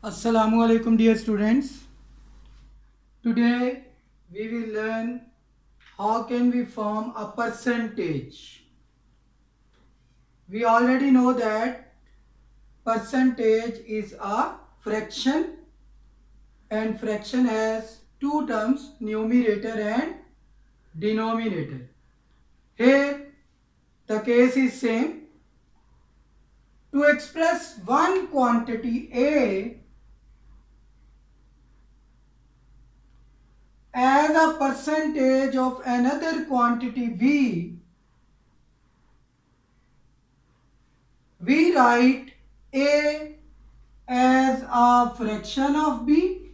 Assalamu alaikum dear students. Today we will learn how can we form a percentage. We already know that percentage is a fraction and fraction has two terms, numerator and denominator. Here the case is same. To express one quantity A as a percentage of another quantity B, we write A as a fraction of B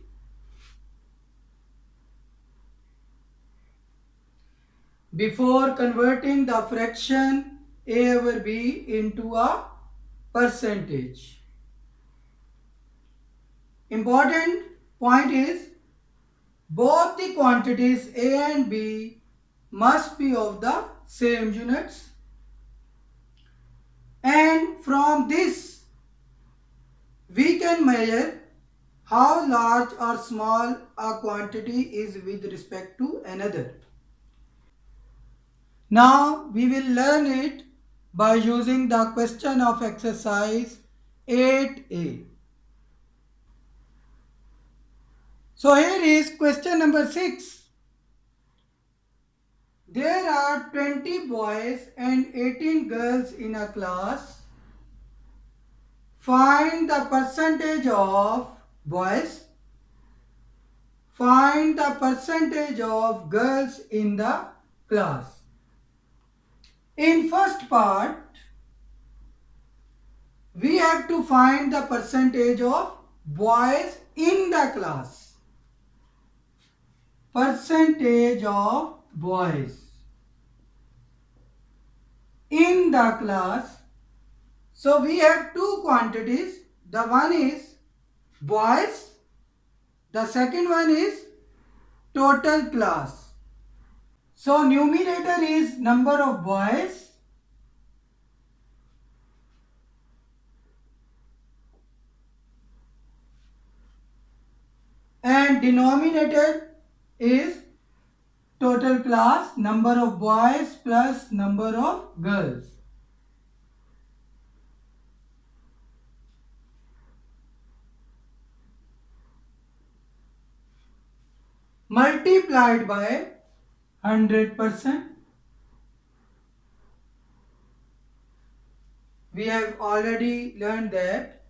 before converting the fraction A over B into a percentage. Important point is both the quantities A and B must be of the same units, and from this we can measure how large or small a quantity is with respect to another. Now we will learn it by using the question of exercise 8a. So here is question number 6. There are 20 boys and 18 girls in a class. Find the percentage of boys. Find the percentage of girls in the class. In first part, we have to find the percentage of boys in the class. Percentage of boys in the class. So we have two quantities. The one is boys. The second one is total class. So numerator is number of boys and denominator is total class, number of boys plus number of girls. Multiplied by 100%. We have already learned that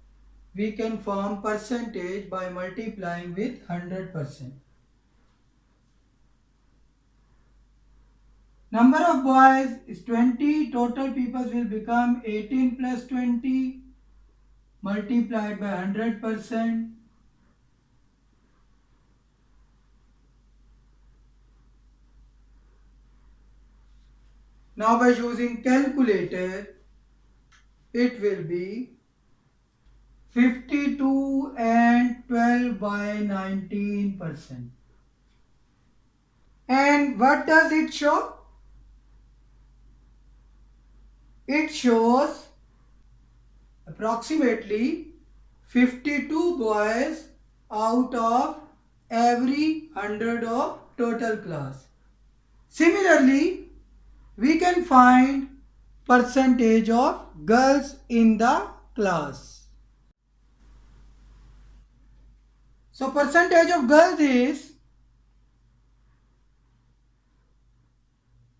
we can form percentage by multiplying with 100%. Number of boys is 20. Total people will become 18 plus 20 multiplied by 100%. Now by using calculator, it will be 52 and 12 by 19%. And what does it show? It shows approximately 52 boys out of every 100 of total class. Similarly, we can find percentage of girls in the class. So percentage of girls is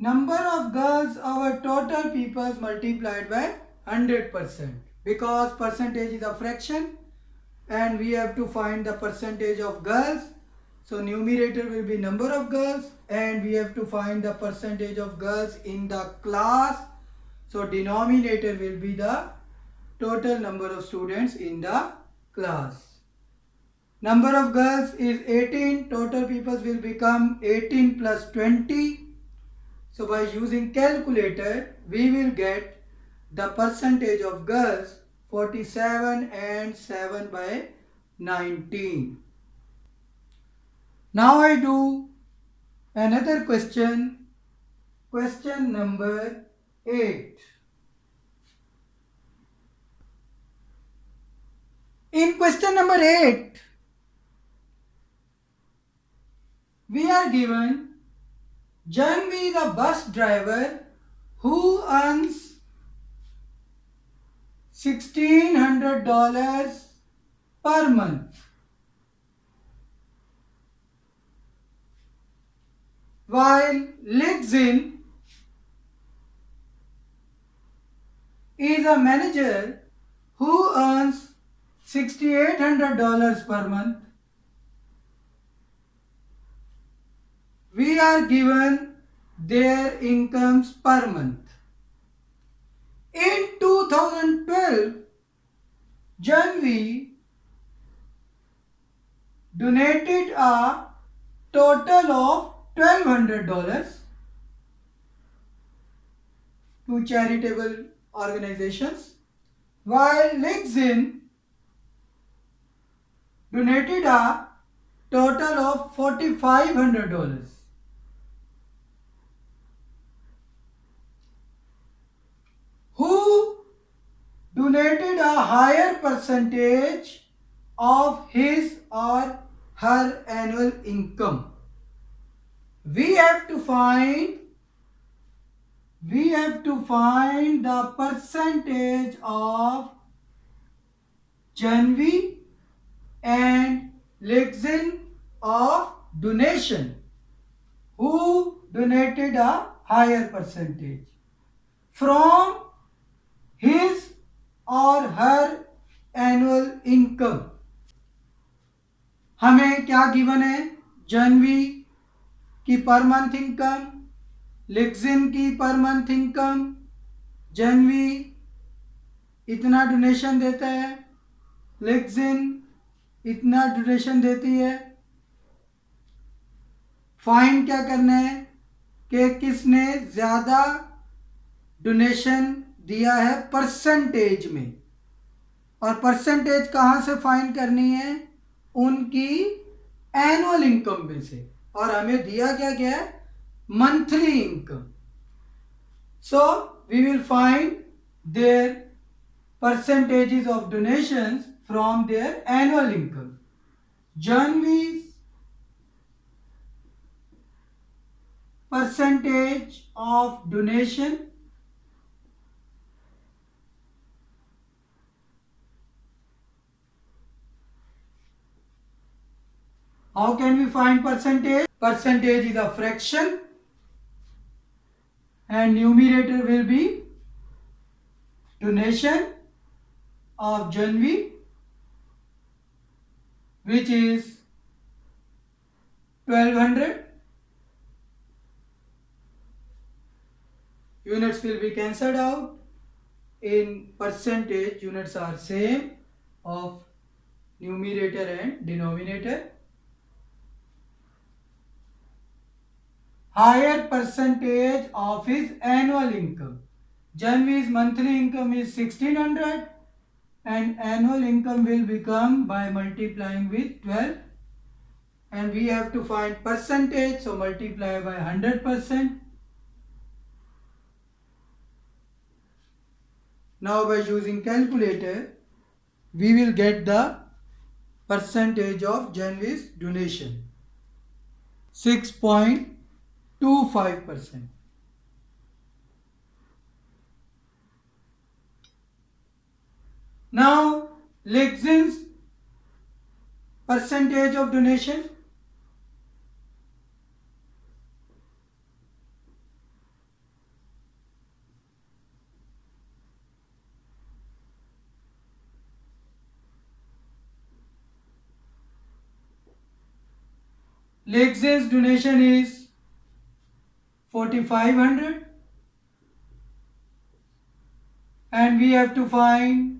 number of girls over total peoples multiplied by 100%, because percentage is a fraction and we have to find the percentage of girls. So numerator will be number of girls and we have to find the percentage of girls in the class. So denominator will be the total number of students in the class. Number of girls is 18. Total peoples will become 18 plus 20. So by using calculator, we will get the percentage of girls 47 and 7 by 19. Now I do another question, question number 8. In question number 8, we are given Janvi is a bus driver who earns $1,600 per month, while Lixin is a manager who earns $6,800 per month. We are given their incomes per month. In 2012, Janvi donated a total of $1,200 to charitable organizations, while Lixin donated a total of $4,500. Who donated a higher percentage of his or her annual income? We have to find the percentage of Janvi and Lixin of donation. Who donated a higher percentage from his or her annual income? हमें क्या given है? जनवी की per month income, लिक्सिन की per month income, जनवी इतना donation देता है, लिक्सिन इतना donation देती है। फाइंड क्या करना है कि किसने ज़्यादा डोनेशन दिया है परसेंटेज में, और परसेंटेज कहाँ से फाइंड करनी है? उनकी एनुअल इनकम में से, और हमें दिया क्या क्या है? Monthly income. So we will find their percentages of donations from their annual income. Janvi's percentage of donation how can we find percentage? Percentage is a fraction and numerator will be donation of Janvi, which is 1200. Units will be cancelled out. In percentage, units are same of numerator and denominator. Higher percentage of his annual income. Janvi's monthly income is 1600 and annual income will become by multiplying with 12, and we have to find percentage, so multiply by 100%. Now by using calculator we will get the percentage of Janvi's donation, 6.25%. Now Lixin's percentage of donation, Lixin's donation is 4,500 and we have to find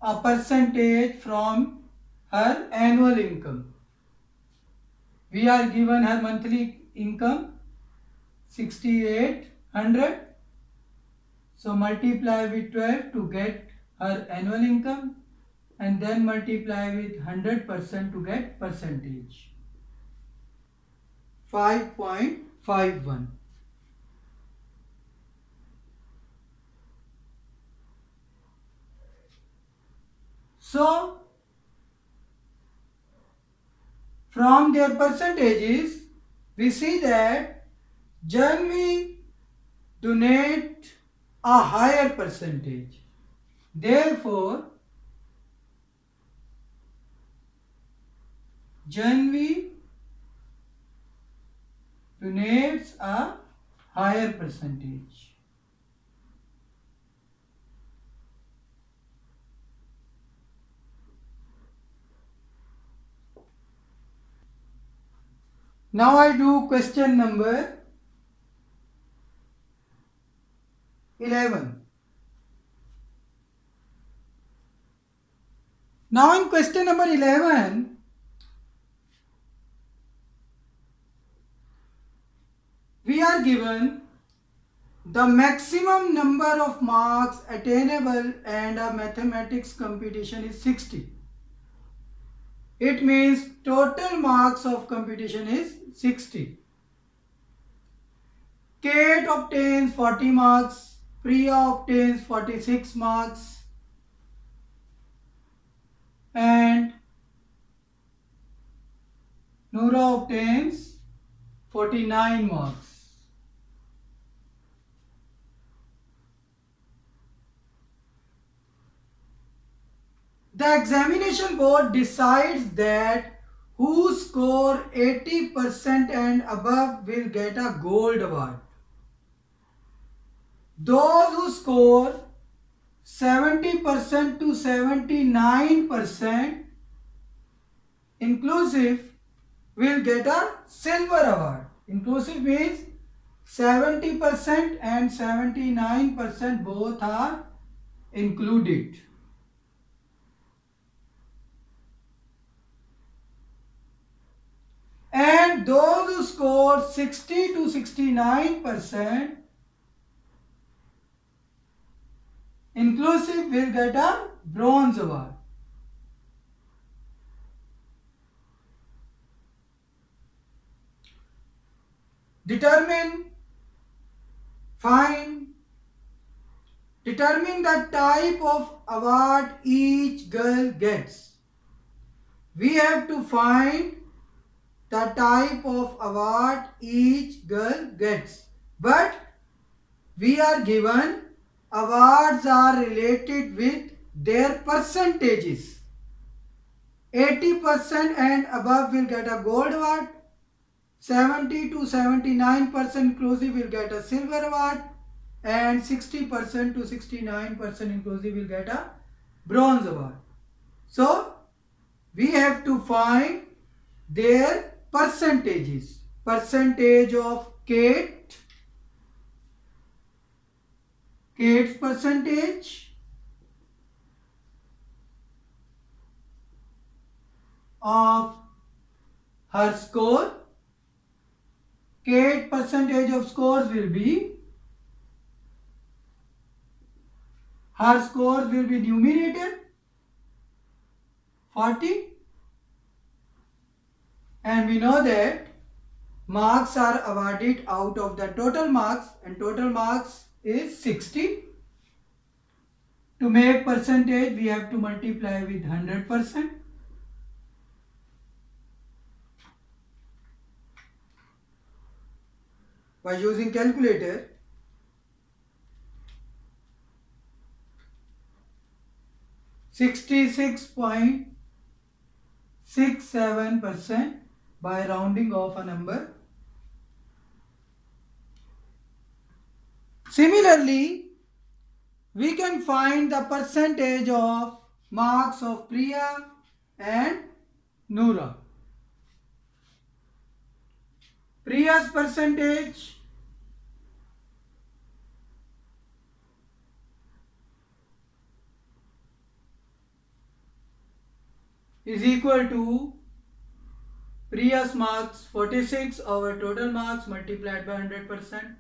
a percentage from her annual income. We are given her monthly income 6,800, so multiply with 12 to get her annual income and then multiply with 100% to get percentage, 5.51. So from their percentages, we see that Janvi donate a higher percentage. Therefore, Janvi donates a higher percentage. Now I do question number 11. Now in question number 11, we are given the maximum number of marks attainable and a mathematics competition is 60. It means total marks of competition is 60. Kate obtains 40 marks, Priya obtains 46 marks, and Noora obtains 49 marks. The examination board decides that who score 80% and above will get a gold award. Those who score 70% to 79% inclusive will get a silver award. Inclusive means 70% and 79% both are included. And those who score 60 to 69% inclusive will get a bronze award. Determine the type of award each girl gets. We have to find the type of award each girl gets. But we are given awards are related with their percentages. 80% and above will get a gold award. 70 to 79% inclusive will get a silver award, and 60% to 69% inclusive will get a bronze award. So we have to find their percentages. Percentage of Kate's percentage of her score. Kate percentage of scores will be, her scores will be numerator 40, and we know that marks are awarded out of the total marks, and total marks is 60. To make percentage, we have to multiply with 100%. By using calculator, 66.67% by rounding off a number. Similarly, we can find the percentage of marks of Priya and Noora. Priya's percentage is equal to Priya's marks 46 over total marks multiplied by 100%.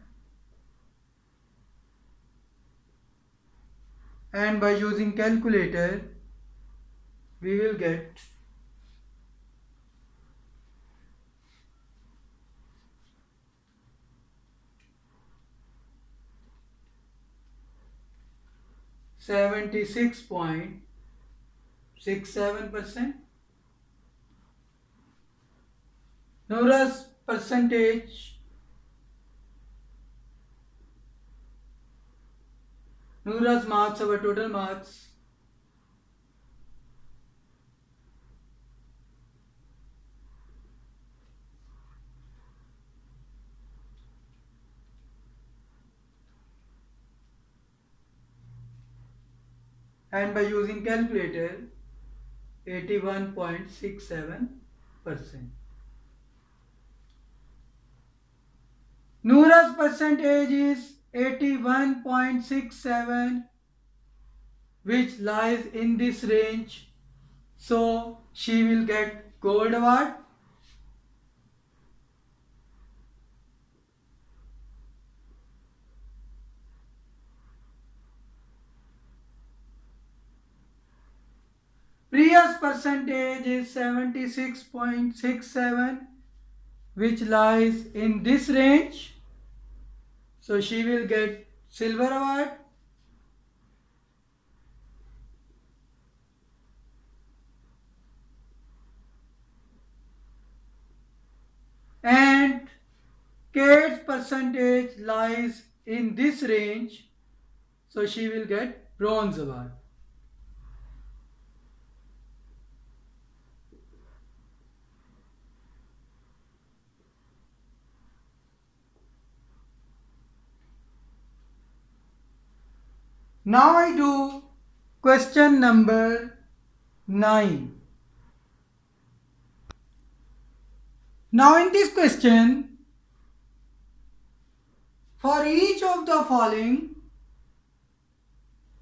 And by using calculator, we will get 76.67%. 0.67%. Noura's percentage, Noura's marks, our total marks, and by using calculator 81.67%. Noura's percentage is 81.67, which lies in this range, so she will get gold award. Priya's percentage is 76.67, which lies in this range, so she will get silver award. And Kate's percentage lies in this range, so she will get bronze award. Now I do question number 9. Now in this question, for each of the following,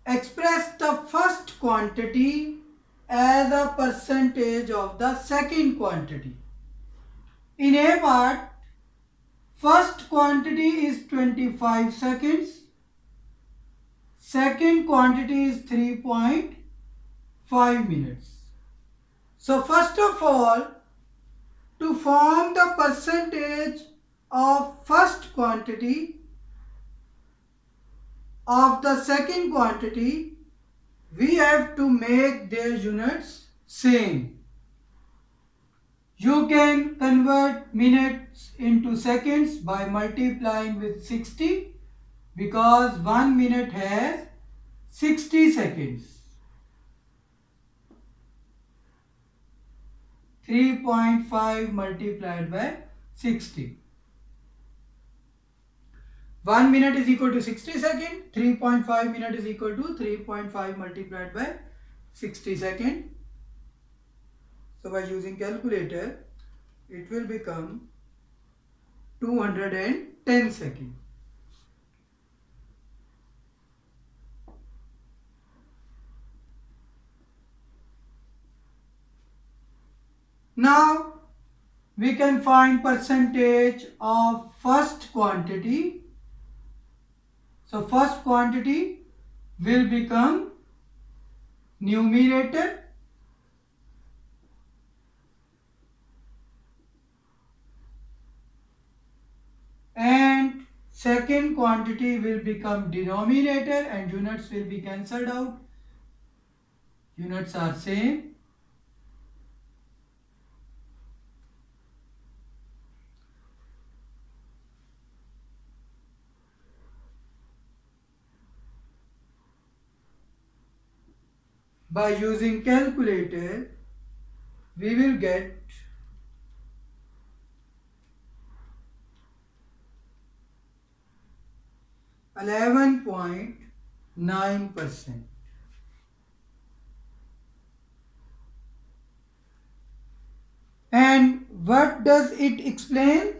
express the first quantity as a percentage of the second quantity. In A part, first quantity is 25 seconds. Second quantity is 3.5 minutes. So first of all, to form the percentage of first quantity of the second quantity, we have to make their units same. You can convert minutes into seconds by multiplying with 60, because 1 minute has 60 seconds. 3.5 multiplied by 60. 1 minute is equal to 60 seconds. 3.5 minute is equal to 3.5 multiplied by 60 seconds. So by using calculator, it will become 210 seconds. Now we can find percentage of first quantity. So first quantity will become numerator and second quantity will become denominator, and units will be cancelled out. Units are same. By using calculator, we will get 11.9%. And what does it explain?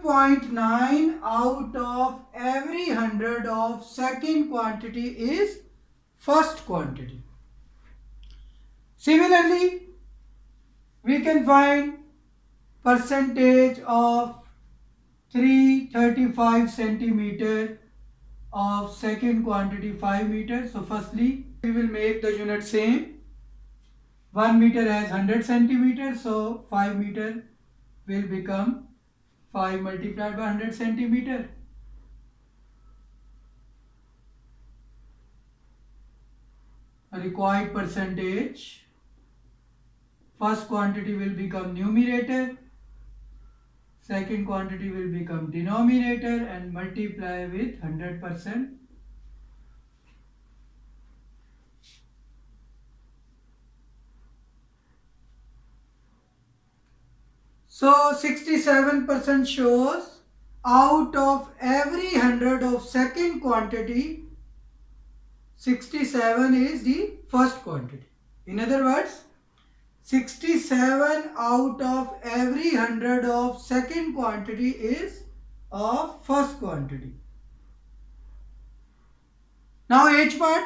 .9 out of every 100 of second quantity is first quantity. Similarly, we can find percentage of 335 centimeter of second quantity 5 meters. So firstly, we will make the unit same. 1 meter has 100 centimeters, so 5 meter will become 5 multiplied by 100 centimeter. required percentage. First quantity will become numerator, second quantity will become denominator, and multiply with 100%. So 67% shows out of every 100 of second quantity, 67 is the first quantity. In other words, 67 out of every 100 of second quantity is of first quantity. Now H part,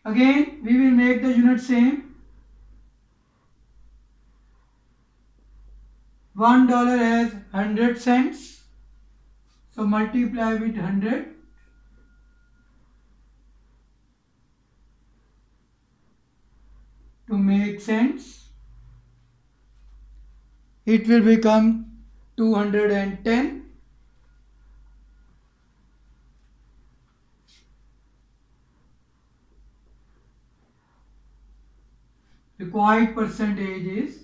again we will make the unit same. $1 has 100 cents, so multiply with 100. To make sense, it will become 210. Required percentage is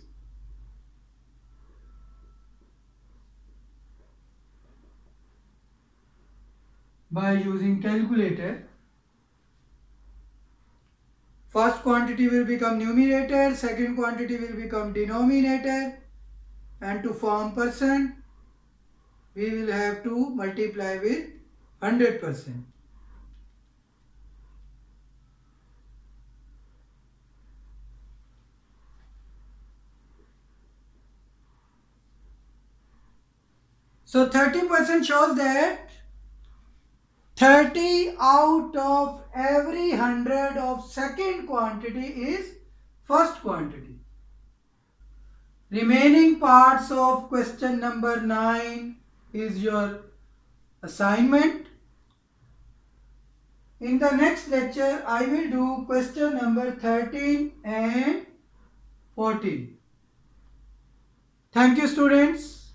by using calculator. First quantity will become numerator, second quantity will become denominator, and to form percent, we will have to multiply with 100%. So 30% shows that 30 out of every 100 of second quantity is first quantity. Remaining parts of question number 9 is your assignment. In the next lecture, I will do question number 13 and 14. Thank you, students.